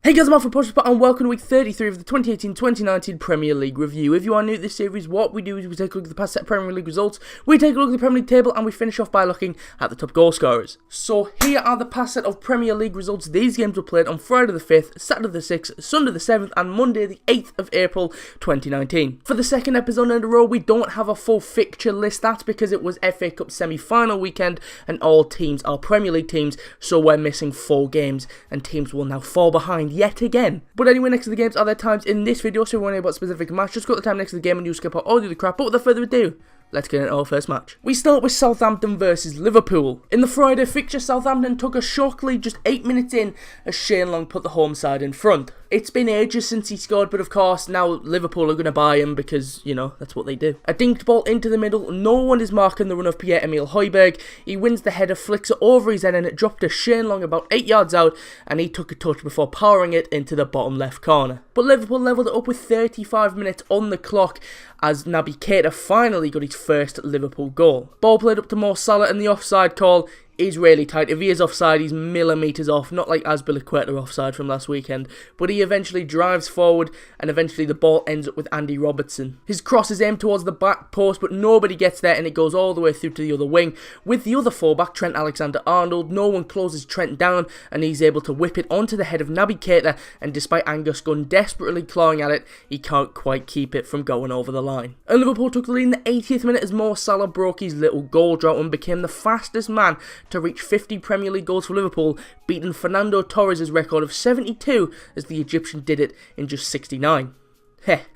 Hey guys, I'm Alpha Postspot and welcome to week 33 of the 2018-2019 Premier League review. If you are new to this series, what we do is we take a look at the past set of Premier League results, we take a look at the Premier League table, and we finish off by looking at the top goal scorers. So here are the past set of Premier League results. These games were played on Friday the 5th, Saturday the 6th, Sunday the 7th, and Monday the 8th of April 2019. For the second episode in a row, we don't have a full fixture list. That's because it was FA Cup semi-final weekend and all teams are Premier League teams, so we're missing 4 games and teams will now fall behind yet again. But anyway, next to the games are there times in this video, so if you want to know about a specific match, just go to the time next to the game and you skip out all the other crap. But without further ado, let's get into our first match. We start with Southampton versus Liverpool. In the Friday fixture, Southampton took a shock lead just 8 minutes in as Shane Long put the home side in front. It's been ages since he scored, but of course now Liverpool are going to buy him because, you know, that's what they do. A dinked ball into the middle, no one is marking the run of Pierre-Emile Højbjerg. He wins the header, flicks it over his head and it dropped to Shane Long about 8 yards out and he took a touch before powering it into the bottom left corner. But Liverpool levelled it up with 35 minutes on the clock as Naby Keita finally got his first Liverpool goal. Ball played up to Mo Salah and the offside call is really tight. If he is offside, he's millimetres off, not like Azpilicueta offside from last weekend, but he eventually drives forward and eventually the ball ends up with Andy Robertson. His cross is aimed towards the back post, but nobody gets there and it goes all the way through to the other wing. With the other fullback, Trent Alexander-Arnold, no one closes Trent down and he's able to whip it onto the head of Naby Keita, and despite Angus Gunn desperately clawing at it, he can't quite keep it from going over the line. And Liverpool took the lead in the 80th minute as Mo Salah broke his little goal drought and became the fastest man to reach 50 Premier League goals for Liverpool, beating Fernando Torres' record of 72 as the Egyptian did it in just 69.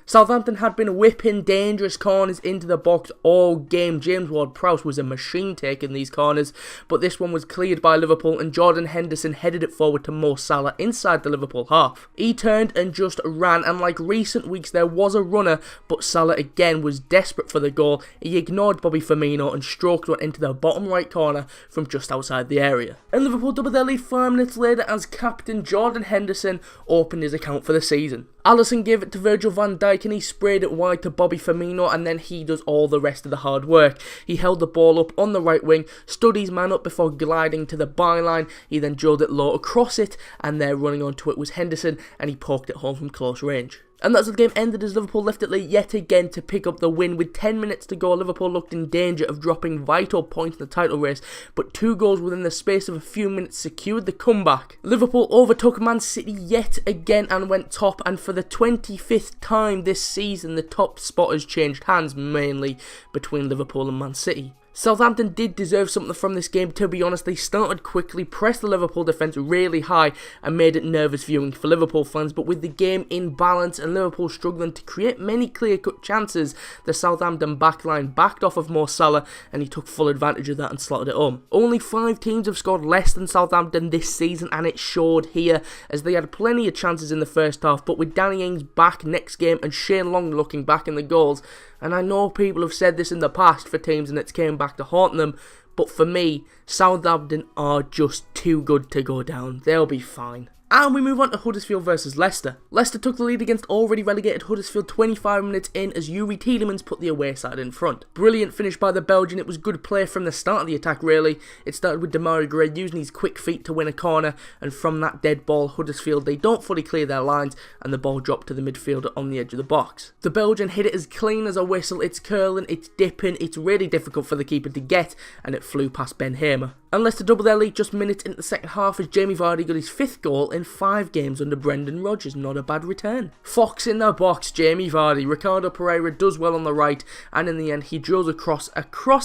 Southampton had been whipping dangerous corners into the box all game. James Ward-Prowse was a machine taking these corners, but this one was cleared by Liverpool and Jordan Henderson headed it forward to Mo Salah inside the Liverpool half. He turned and just ran, and like recent weeks there was a runner, but Salah again was desperate for the goal. He ignored Bobby Firmino and stroked one into the bottom right corner from just outside the area. And Liverpool doubled their lead 5 minutes later as captain Jordan Henderson opened his account for the season. Alisson gave it to Virgil van Dijk and he sprayed it wide to Bobby Firmino, and then he does all the rest of the hard work. He held the ball up on the right wing, stood his man up before gliding to the byline. He then drilled it low across it, and there running onto it was Henderson, and he poked it home from close range. And that's how the game ended as Liverpool left it late yet again to pick up the win. With 10 minutes to go, Liverpool looked in danger of dropping vital points in the title race, but 2 goals within the space of a few minutes secured the comeback. Liverpool overtook Man City yet again and went top, and for the 25th time this season, the top spot has changed hands, mainly between Liverpool and Man City. Southampton did deserve something from this game, to be honest. They started quickly, pressed the Liverpool defence really high and made it nervous viewing for Liverpool fans, but with the game in balance and Liverpool struggling to create many clear-cut chances, the Southampton backline backed off of Mo Salah and he took full advantage of that and slotted it home. Only 5 teams have scored less than Southampton this season, and it showed here as they had plenty of chances in the first half, but with Danny Ings back next game and Shane Long looking back in the goals, and I know people have said this in the past for teams and it's came back to haunt them, but for me, Southampton are just too good to go down. They'll be fine. And we move on to Huddersfield versus Leicester. Leicester took the lead against already relegated Huddersfield 25 minutes in as Yuri Tielemans put the away side in front. Brilliant finish by the Belgian. It was good play from the start of the attack really. It started with Demarai Gray using his quick feet to win a corner, and from that dead ball Huddersfield, they don't fully clear their lines and the ball dropped to the midfielder on the edge of the box. The Belgian hit it as clean as a whistle. It's curling, it's dipping, it's really difficult for the keeper to get, and it flew past Ben Hamer. And Leicester doubled their lead just minutes into the second half as Jamie Vardy got his 5th goal in 5 games under Brendan Rodgers. Not a bad return. Fox in the box, Jamie Vardy. Ricardo Pereira does well on the right, and in the end he drills across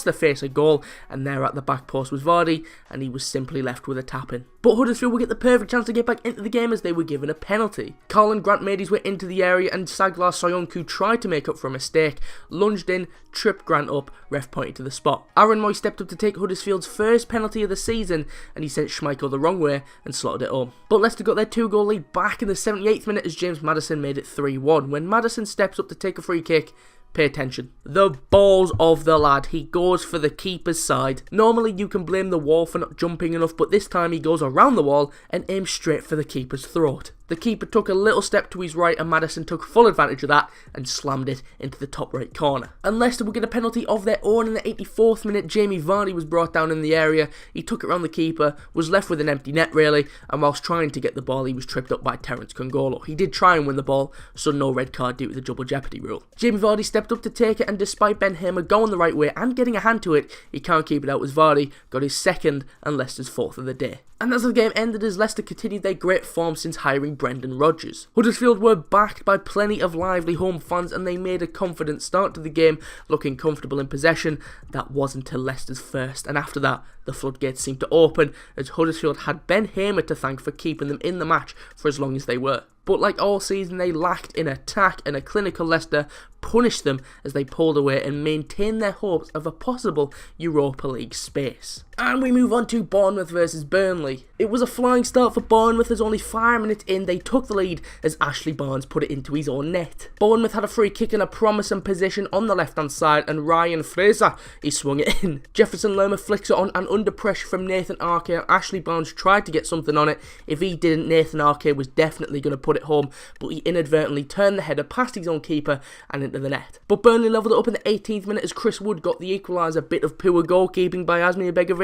the face a goal, and there at the back post was Vardy, and he was simply left with a tap-in. But Huddersfield will get the perfect chance to get back into the game as they were given a penalty. Colin Grant made his way into the area and Saglar Soyuncu tried to make up for a mistake, lunged in, tripped Grant up, ref pointed to the spot. Aaron Moy stepped up to take Huddersfield's first penalty of the season and he sent Schmeichel the wrong way and slotted it home. But Leicester got their 2-goal lead back in the 78th minute as James Maddison made it 3-1. When Maddison steps up to take a free kick, pay attention. The balls of the lad. He goes for the keeper's side. Normally you can blame the wall for not jumping enough, but this time he goes around the wall and aims straight for the keeper's throat. The keeper took a little step to his right and Maddison took full advantage of that and slammed it into the top right corner. And Leicester would get a penalty of their own in the 84th minute. Jamie Vardy was brought down in the area, he took it around the keeper, was left with an empty net really, and whilst trying to get the ball he was tripped up by Terence Kongolo. He did try and win the ball, so no red card due to the double jeopardy rule. Jamie Vardy stepped up to take it, and despite Ben Hamer going the right way and getting a hand to it, he can't keep it out as Vardy got his second and Leicester's fourth of the day. And as the game ended, as Leicester continued their great form since hiring Brendan Rodgers. Huddersfield were backed by plenty of lively home fans and they made a confident start to the game, looking comfortable in possession. That wasn't till Leicester's first, and after that, the floodgates seemed to open as Huddersfield had Ben Hamer to thank for keeping them in the match for as long as they were. But like all season, they lacked in attack, and a clinical Leicester punished them as they pulled away and maintained their hopes of a possible Europa League space. And we move on to Bournemouth versus Burnley. It was a flying start for Bournemouth as only 5 minutes in they took the lead as Ashley Barnes put it into his own net. Bournemouth had a free kick in a promising position on the left hand side and Ryan Fraser, he swung it in. Jefferson Lerma flicks it on and under pressure from Nathan Arke, Ashley Barnes tried to get something on it. If he didn't, Nathan Arke was definitely going to put it home, but he inadvertently turned the header past his own keeper and into the net. But Burnley levelled it up in the 18th minute as Chris Wood got the equaliser, bit of poor goalkeeping by Asmir Begovic.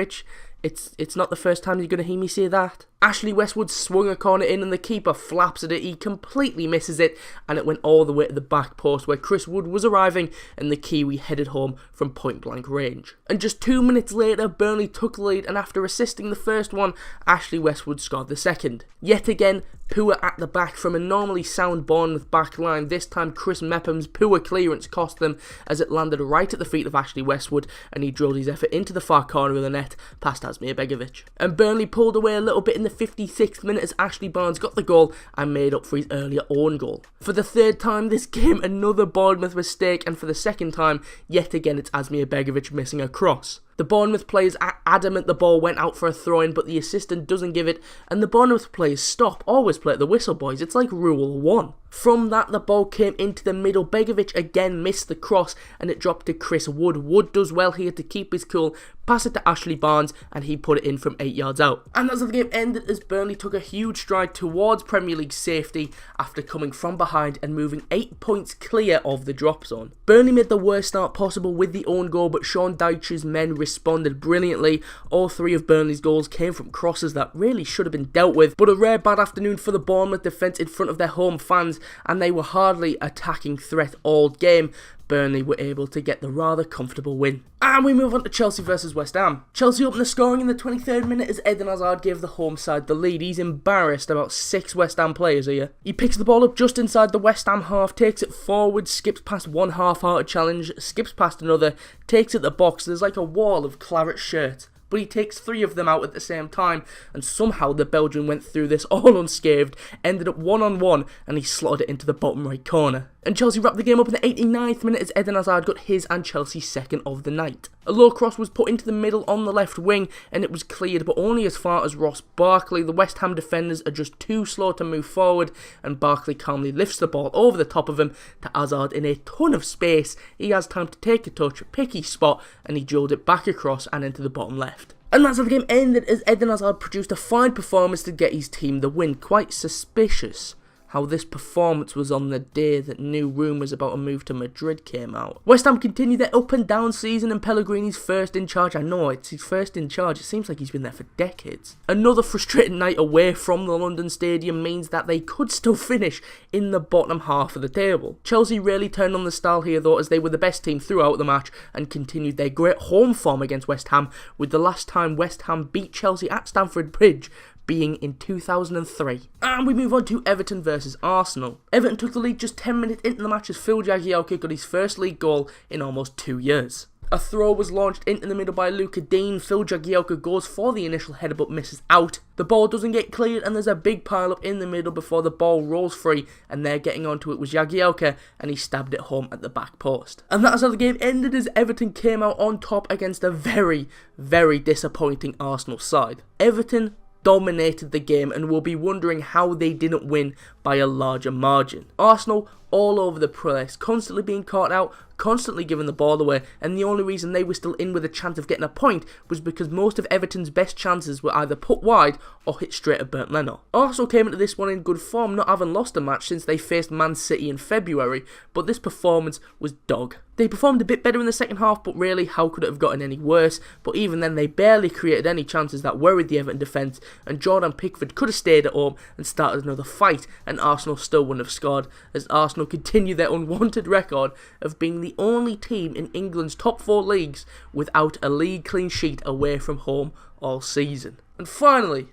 It's not the first time you're going to hear me say that. Ashley Westwood swung a corner in and the keeper flaps at it, he completely misses it and it went all the way to the back post where Chris Wood was arriving and the Kiwi headed home from point blank range. And just 2 minutes later, Burnley took the lead and after assisting the first one, Ashley Westwood scored the second. Yet again, poor at the back from a normally sound Bournemouth back line. This time Chris Mepham's poor clearance cost them as it landed right at the feet of Ashley Westwood and he drilled his effort into the far corner of the net past Asmir Begovic. And Burnley pulled away a little bit in the 56th minute as Ashley Barnes got the goal and made up for his earlier own goal. For the third time this game, another Bournemouth mistake, and for the second time, yet again it's Asmir Begovic missing a cross. The Bournemouth players are adamant the ball went out for a throw-in, but the assistant doesn't give it, and the Bournemouth players stop, always play at the whistle, boys, it's like rule 1. From that, the ball came into the middle, Begovic again missed the cross, and it dropped to Chris Wood. Wood does well here to keep his cool, pass it to Ashley Barnes, and he put it in from 8 yards out. And that's how the game ended as Burnley took a huge stride towards Premier League safety after coming from behind and moving 8 points clear of the drop zone. Burnley made the worst start possible with the own goal, but Sean Dyche's men responded brilliantly. All 3 of Burnley's goals came from crosses that really should have been dealt with, but a rare bad afternoon for the Bournemouth defence in front of their home fans, and they were hardly attacking threat all game. Burnley were able to get the rather comfortable win. And we move on to Chelsea versus West Ham. Chelsea opened the scoring in the 23rd minute as Eden Hazard gave the home side the lead. He's embarrassed about 6 West Ham players here. He picks the ball up just inside the West Ham half, takes it forward, skips past one half-hearted challenge, skips past another, takes it to the box. There's like a wall of claret shirt. But he takes 3 of them out at the same time, and somehow the Belgian went through this all unscathed, ended up 1-on-1, and he slotted it into the bottom right corner. And Chelsea wrapped the game up in the 89th minute as Eden Hazard got his and Chelsea's second of the night. A low cross was put into the middle on the left wing, and it was cleared, but only as far as Ross Barkley. The West Ham defenders are just too slow to move forward, and Barkley calmly lifts the ball over the top of him to Hazard in a ton of space. He has time to take a touch, pick his spot, and he drilled it back across and into the bottom left. And that's how the game ended as Eden Hazard produced a fine performance to get his team the win. Quite suspicious how this performance was on the day that new rumours about a move to Madrid came out. West Ham continued their up and down season and Pellegrini's first in charge. I know, it's his first in charge. It seems like he's been there for decades. Another frustrating night away from the London Stadium means that they could still finish in the bottom half of the table. Chelsea really turned on the style here though, as they were the best team throughout the match and continued their great home form against West Ham, with the last time West Ham beat Chelsea at Stamford Bridge being in 2003. And we move on to Everton versus Arsenal. Everton took the lead just 10 minutes into the match as Phil Jagielka got his first league goal in almost 2 years. A throw was launched into the middle by Luca Dean. Phil Jagielka goes for the initial header but misses out. The ball doesn't get cleared and there's a big pile up in the middle before the ball rolls free, and there getting onto it was Jagielka and he stabbed it home at the back post. And that's how the game ended as Everton came out on top against a very, very disappointing Arsenal side. Everton dominated the game and will be wondering how they didn't win by a larger margin. Arsenal all over the place, constantly being caught out, constantly giving the ball away, and the only reason they were still in with a chance of getting a point was because most of Everton's best chances were either put wide or hit straight at Burnt Leno. Arsenal came into this one in good form, not having lost a match since they faced Man City in February, but this performance was dog. They performed a bit better in the second half, but really, how could it have gotten any worse? But even then, they barely created any chances that worried the Everton defence, and Jordan Pickford could have stayed at home and started another fight, and Arsenal still wouldn't have scored, as Arsenal continue their unwanted record of being the only team in England's top 4 leagues without a league clean sheet away from home all season. And finally,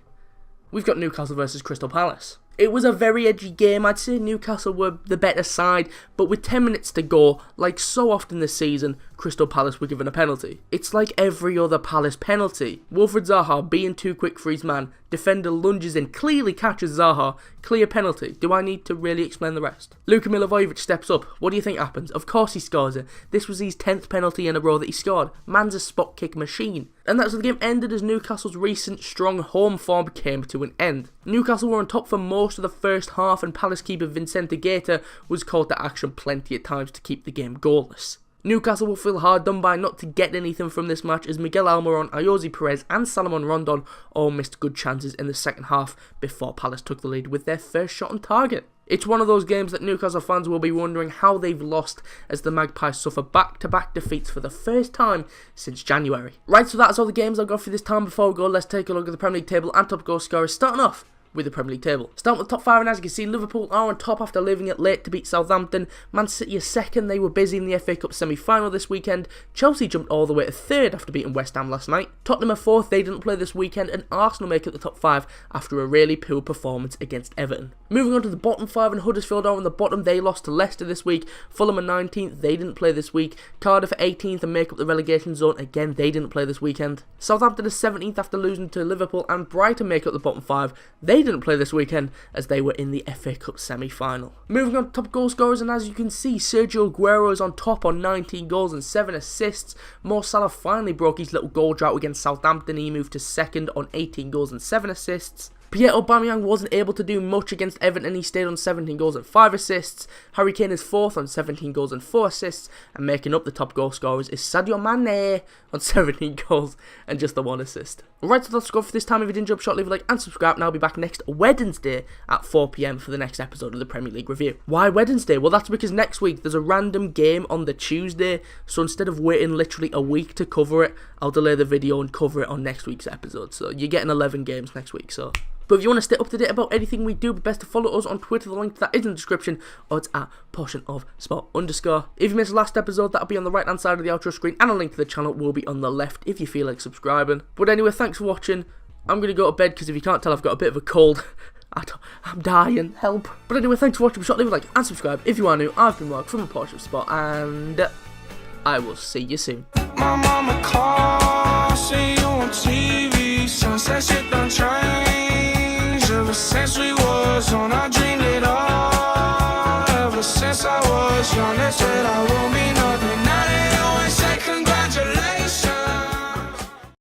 we've got Newcastle versus Crystal Palace. It was a very edgy game. I'd say Newcastle were the better side, but with 10 minutes to go, like so often this season, Crystal Palace were given a penalty. It's like every other Palace penalty. Wilfried Zaha being too quick for his man, defender lunges in, clearly catches Zaha, clear penalty. Do I need to really explain the rest? Luka Milivojevic steps up. What do you think happens? Of course he scores it. This was his 10th penalty in a row that he scored. Man's a spot kick machine. And that's how the game ended, as Newcastle's recent strong home form came to an end. Newcastle were on top for most of the first half, and Palace keeper Vicente Guaita was called to action plenty at times to keep the game goalless. Newcastle will feel hard done by not to get anything from this match, as Miguel Almiron, Ayoze Perez and Salomon Rondon all missed good chances in the second half before Palace took the lead with their first shot on target. It's one of those games that Newcastle fans will be wondering how they've lost, as the Magpies suffer back-to-back defeats for the first time since January. Right, so that's all the games I've got for this time. Before we go, let's take a look at the Premier League table and top goal scorers, starting off with the Premier League table. Starting with the top 5, and as you can see, Liverpool are on top after leaving it late to beat Southampton. Man City are second, they were busy in the FA Cup semi-final this weekend. Chelsea jumped all the way to third after beating West Ham last night. Tottenham are fourth, they didn't play this weekend, and Arsenal make it the top 5 after a really poor performance against Everton. Moving on to the bottom 5, and Huddersfield are on the bottom, they lost to Leicester this week. Fulham are 19th, they didn't play this week. Cardiff are 18th and make up the relegation zone, again they didn't play this weekend. Southampton are 17th after losing to Liverpool, and Brighton make up the bottom 5, they didn't play this weekend as they were in the FA Cup semi-final. Moving on to top goal scorers, and as you can see, Sergio Aguero is on top on 19 goals and 7 assists. Mo Salah finally broke his little goal drought against Southampton. He moved to second on 18 goals and 7 assists. Pierre Aubameyang wasn't able to do much against Everton, he stayed on 17 goals and 5 assists. Harry Kane is 4th on 17 goals and 4 assists, and making up the top goal scorers is Sadio Mane on 17 goals and just the 1 assist. Right, so that's go for this time. If you did enjoy the shot, leave a like and subscribe, and I'll be back next Wednesday at 4 PM for the next episode of the Premier League review. Why Wednesday? Well, that's because next week there's a random game on the Tuesday, so instead of waiting literally a week to cover it, I'll delay the video and cover it on next week's episode. So you're getting 11 games next week, so... But if you want to stay up to date about anything we do, best to follow us on Twitter. The link to that is in the description, or it's at portionofsport_. If you missed the last episode, that'll be on the right hand side of the outro screen, and a link to the channel will be on the left if you feel like subscribing. But anyway, thanks for watching. I'm going to go to bed because if you can't tell, I've got a bit of a cold. I'm dying, help. But anyway, thanks for watching. Leave a like and subscribe if you are new. I've been Mark from a Portion of Sport, and I will see you soon. My mama calls, see you on TV, sunset shit done changed. Ever since we was on, I dreamed it all. Ever since I was young, they said I will be